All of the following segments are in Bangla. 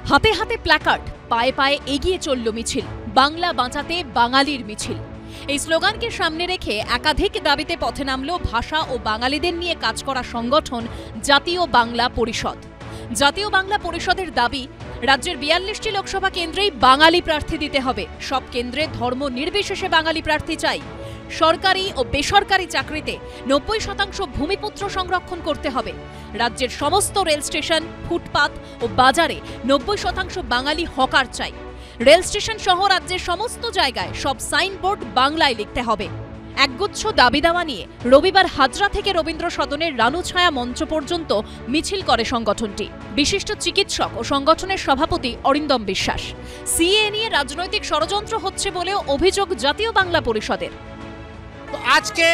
হাতে হাতে প্ল্যাকার্ড, পায়ে পায়ে এগিয়ে চলল মিছিল, বাংলা বাঁচাতে বাঙালির মিছিল। এই স্লোগানকে সামনে রেখে একাধিক দাবিতে পথে নামল ভাষা ও বাঙালিদের নিয়ে কাজ করা সংগঠন জাতীয় বাংলা পরিষদ। জাতীয় বাংলা পরিষদের দাবি, রাজ্যের ৪২টি লোকসভা কেন্দ্রেই বাঙালি প্রার্থী দিতে হবে। সব কেন্দ্রে ধর্ম নির্বিশেষে বাঙালি প্রার্থী চাই। সরকারি ও বেসরকারি চাকরিতে ৯০% ভূমিপুত্র সংরক্ষণ করতে হবে। রাজ্যের সমস্ত রেল স্টেশন, ফুটপাত ও বাজারে ৯০% বাঙালি হকার চাই। রেল স্টেশন সহ রাজ্যের সমস্ত জায়গায় সব সাইনবোর্ড বাংলায় লিখতে হবে। একগুচ্ছ দাবি দাওয়া নিয়ে রবিবার হাজরা থেকে রবীন্দ্র সদনের রানুছায়া মঞ্চ পর্যন্ত মিছিল করে সংগঠনটি। বিশিষ্ট চিকিৎসক ও সংগঠনের সভাপতি অরিন্দম বিশ্বাস, সিএএ নিয়ে রাজনৈতিক ষড়যন্ত্র হচ্ছে বলেও অভিযোগ জাতীয় বাংলা পরিষদের। আজকে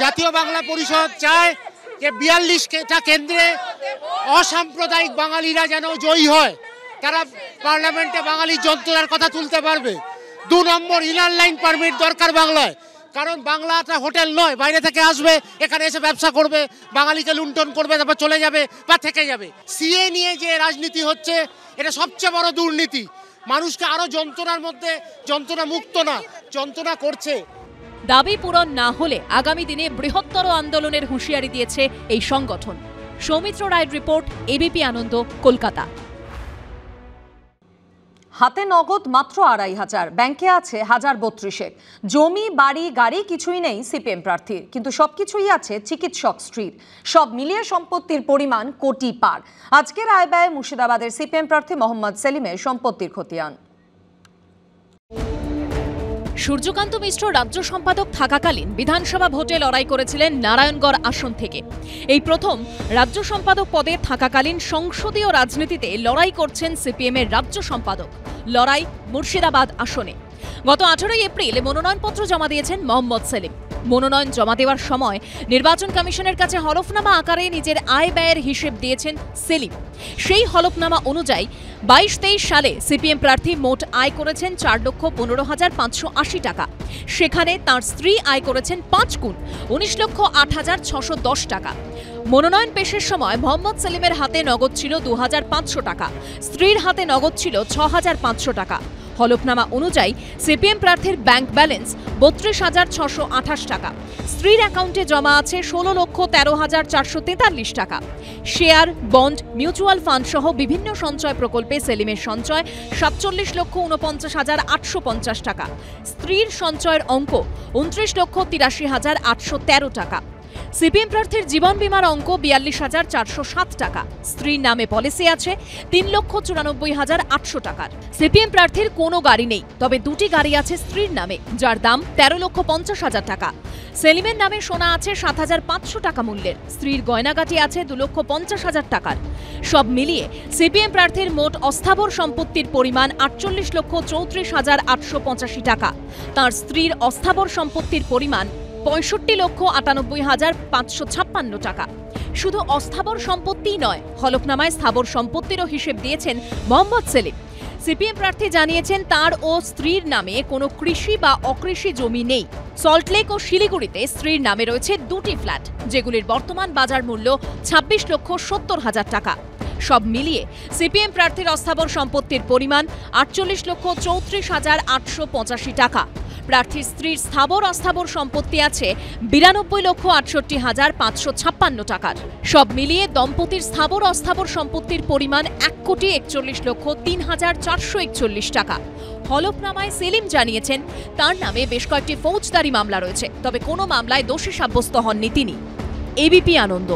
জাতীয় বাংলা পরিষদ চায় যে ৪২টা কেন্দ্রে অসাম্প্রদায়িক বাঙালিরা যেন জয়ী হয়, তারা পার্লামেন্টে বাঙালির যন্ত্রণার কথা তুলতে পারবে। ২ নম্বর, ইনার লাইন পারমিট দরকার বাংলায়, কারণ বাংলাটা হোটেল নয়, বাইরে থেকে আসবে, এখানে এসে ব্যবসা করবে, বাঙালিকে লুণ্ঠন করবে, তারপর চলে যাবে বা থেকে যাবে। সিএ নিয়ে যে রাজনীতি হচ্ছে, এটা সবচেয়ে বড় দুর্নীতি। মানুষকে আরো যন্ত্রণার মধ্যে, যন্ত্রণা মুক্ত না, যন্ত্রণা করছে। দাবি পূরণ না হলে আগামী দিনে বৃহত্তর আন্দোলনের হুঁশিয়ারি দিয়েছে এই সংগঠন। সৌমিত্র রায়ের রিপোর্ট, এবিপি আনন্দ, কলকাতা। হাতে নগদ মাত্র ২৫০০, ব্যাংকে আছে ১০৩২। জমি, বাড়ি, গাড়ি কিছুই নেই সিপিএম প্রার্থীর, কিন্তু সবকিছুই আছে চিকিৎসক স্ত্রীর। সব মিলিয়ে সম্পত্তির পরিমাণ কোটি পার। আজকের আয় ব্যয় মুর্শিদাবাদের সিপিএম প্রার্থী মোহাম্মদ সেলিমের সম্পত্তির খতিয়ান। সূর্যকান্ত মিশ্র রাজ্য সম্পাদক থাকাকালীন বিধানসভা ভোটে লড়াই করেছিলেন নারায়ণগড় আসন থেকে। এই প্রথম রাজ্য সম্পাদক পদে থাকাকালীন সংসদীয় রাজনীতিতে লড়াই করছেন সিপিএমের রাজ্য সম্পাদক। লড়াই মুর্শিদাবাদ আসনে। গত ১৮ এপ্রিল মনোনয়নপত্র জমা দিয়েছেন মোহাম্মদ সেলিম। মনোনয়ন জমা দেওয়ার সময় নির্বাচন কমিশনের কাছে হলফনামা আকারে নিজের আয় ব্যয়ের হিসেব দিয়েছেন সেলিম। সেই হলফনামা অনুযায়ী ২২-২৩ সালে সিপিএম প্রার্থী মোট আয় করেছেন ৪,১৫,৫৮০ টাকা। সেখানে তার স্ত্রী আয় করেছেন ৫ গুণ, ১৯,০৮,৬১০ টাকা। মনোনয়ন পেশের সময় মোহাম্মদ সেলিমের হাতে নগদ ছিল ২,৫০০ টাকা, স্ত্রীর হাতে নগদ ছিল ৬,৫০০ টাকা। হলফনামা অনুযায়ী সিপিএম প্রার্থীর ব্যাংক ব্যালেন্স ৩২,৬২৮ টাকা। স্ত্রীর অ্যাকাউন্টে জমা আছে ১৬,১৩,৪৪৩ টাকা। শেয়ার, বন্ড, মিউচুয়াল ফান্ড সহ বিভিন্ন সঞ্চয় প্রকল্পে সেলিমের সঞ্চয় ৪৭,৪৯,৮৫০ টাকা। স্ত্রীর সঞ্চয়ের অঙ্ক ২৯,৮৩,৮১৩ টাকা। সিপিএম প্রার্থীর জীবন বীমার অঙ্ক ৪২,৪০৭ টাকা। স্ত্রীর নামে পলিসি আছে ৩,৯৪,৮০০ টাকার। সিপিএম প্রার্থীর কোনো গাড়ি নেই, তবে ২টি গাড়ি আছে স্ত্রীর নামে, যার দাম ১৩,৫০,০০০ টাকা। সেলিমের নামে সোনা আছে ৭,৫০০ টাকা মূল্যের। স্ত্রীর গয়নাগাটি আছে ২,৫০,০০০ টাকার। সব মিলিয়ে সিপিএম প্রার্থীর মোট অস্থাবর সম্পত্তির পরিমাণ ৪৮,৩৪,৮৮৫ টাকা। তাঁর স্ত্রীর অস্থাবর সম্পত্তির পরিমাণ ৬৫,৯৮,৫৫৬ টাকা। শুধু অস্থাবর সম্পত্তিই নয়, হলফনামায় স্থাবর সম্পত্তিরও হিসেব দিয়েছেন মোহাম্মদ সেলিম। সিপিএম প্রার্থী জানিয়েছেন তার ও স্ত্রীর নামে কোনো কৃষি বা অকৃষি জমি নেই। সল্টলেক ও শিলিগুড়িতে স্ত্রীর নামে রয়েছে ২টি ফ্ল্যাট, যেগুলির বর্তমান বাজার মূল্য ২৬,৭০,০০০ টাকা। সব মিলিয়ে সিপিএম প্রার্থীর অস্থাবর সম্পত্তির পরিমাণ ৪৮,৩৪,৮৮৫ টাকা। প্রার্থীর স্ত্রীর স্থাবর অস্থাবর সম্পত্তি আছে ৯২,৬৮,৫৫৬ টাকার। সব মিলিয়ে দম্পতির স্থাবর অস্থাবর সম্পত্তির পরিমাণ ১,৪১,০৩,৪৪১ টাকা। হলফনামায় সেলিম জানিয়েছেন তার নামে বেশ কয়েকটি ফৌজদারি মামলা রয়েছে, তবে কোনো মামলায় দোষী সাব্যস্ত হননি তিনি। এবিপি আনন্দ।